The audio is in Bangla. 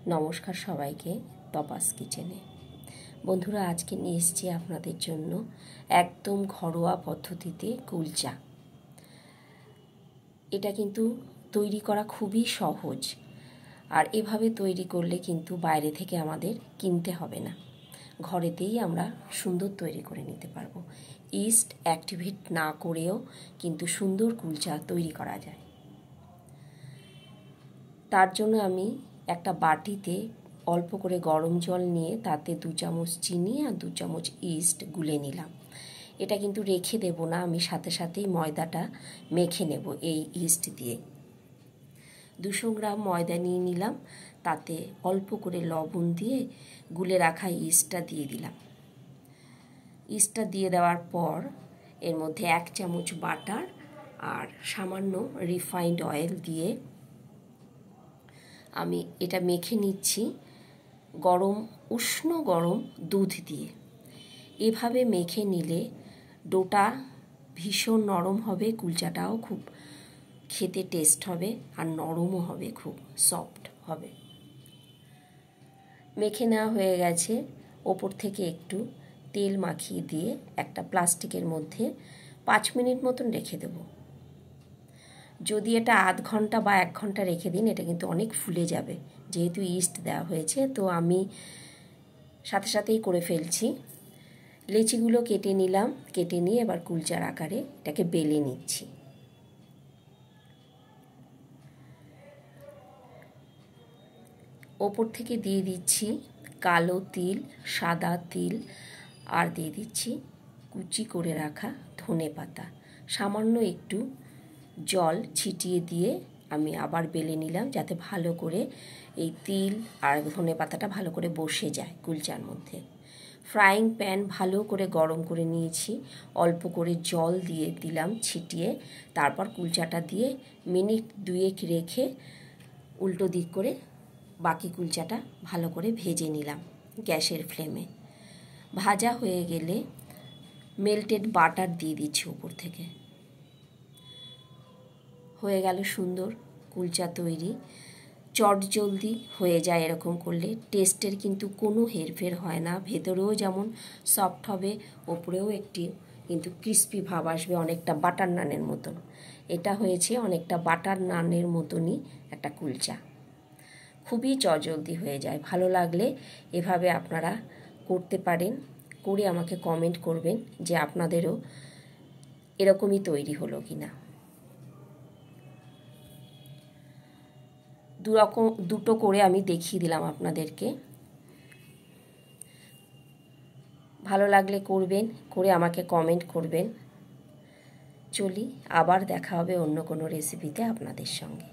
নমস্কার সবাইকে তপাস কিচেনে। বন্ধুরা, আজকে নিয়ে এসেছি আপনাদের জন্য একদম ঘরোয়া পদ্ধতিতে কুলচা। এটা কিন্তু তৈরি করা খুবই সহজ, আর এভাবে তৈরি করলে কিন্তু বাইরে থেকে আমাদের কিনতে হবে না, ঘরেতেই আমরা সুন্দর তৈরি করে নিতে পারবো। ইস্ট অ্যাক্টিভেট না করেও কিন্তু সুন্দর কুলচা তৈরি করা যায়। তার জন্য আমি একটা বাটিতে অল্প করে গরম জল নিয়ে তাতে 2 চামচ চিনি আর 2 চামচ ইস্ট গুলে নিলাম। এটা কিন্তু রেখে দেব না, আমি সাথে সাথেই ময়দাটা মেখে নেব এই ইস্ট দিয়ে। 200 গ্রাম ময়দা নিয়ে নিলাম, তাতে অল্প করে লবণ দিয়ে গুলে রাখা ইস্টটা দিয়ে দিলাম। ইস্টটা দিয়ে দেওয়ার পর এর মধ্যে 1 চামচ বাটার আর সামান্য রিফাইন্ড অয়েল দিয়ে আমি এটা মেখে নিচ্ছি উষ্ণ গরম দুধ দিয়ে। এভাবে মেখে নিলে ডোটা ভীষণ নরম হবে, কুলচাটাও খুব খেতে টেস্ট হবে আর নরমও হবে, খুব সফট হবে। মেখে নেওয়া হয়ে গেছে। ওপর থেকে একটু তেল মাখিয়ে দিয়ে একটা প্লাস্টিকের মধ্যে 5 মিনিট মতন রেখে দেব। যদি এটা আধ ঘন্টা বা 1 ঘন্টা রেখে দিন, এটা কিন্তু অনেক ফুলে যাবে, যেহেতু ইস্ট দেওয়া হয়েছে। তো আমি সাথে সাথেই করে ফেলছি। লেচিগুলো কেটে নিলাম, কেটে নিয়ে এবার কুলচার আকারে এটাকে বেলে নিচ্ছি। ওপর থেকে দিয়ে দিচ্ছি কালো তিল, সাদা তিল, আর দিয়ে দিচ্ছি কুচি করে রাখা ধনেপাতা। সামান্য একটু জল ছিটিয়ে দিয়ে আমি আবার বেলে নিলাম, যাতে ভালো করে এই তিল আর ধনেপাতাটা ভালো করে বসে যায় কুলচার মধ্যে। ফ্রাইং প্যান ভালো করে গরম করে নিয়েছি, অল্প করে জল দিয়ে দিলাম ছিটিয়ে। তারপর কুলচাটা দিয়ে মিনিট 2 রেখে উল্টো দিক করে বাকি কুলচাটা ভালো করে ভেজে নিলাম গ্যাসের ফ্লেমে। ভাজা হয়ে গেলে মেল্টেড বাটার দিয়ে দিচ্ছি উপর থেকে। হয়ে গেল সুন্দর কুলচা তৈরি। চটজলদি হয়ে যায় এরকম করলে, টেস্টের কিন্তু কোনো হেরফের হয় না। ভেতরেও যেমন সফট হবে, ওপরেও একটি কিন্তু ক্রিস্পি ভাব আসবে, অনেকটা বাটার নানের মতন। এটা হয়েছে অনেকটা বাটার নানের মতনই একটা কুলচা, খুবই চটজলদি হয়ে যায়। ভালো লাগলে এভাবে আপনারা করতে পারেন, করে আমাকে কমেন্ট করবেন যে আপনাদেরও এরকমই তৈরি হলো কিনা। দুটো করে আমি দেখিয়ে দিলাম আপনাদেরকে। ভালো লাগলে করবেন, করে আমাকে কমেন্ট করবেন। চলি, আবার দেখা হবে অন্য কোনো রেসিপিতে আপনাদের সঙ্গে।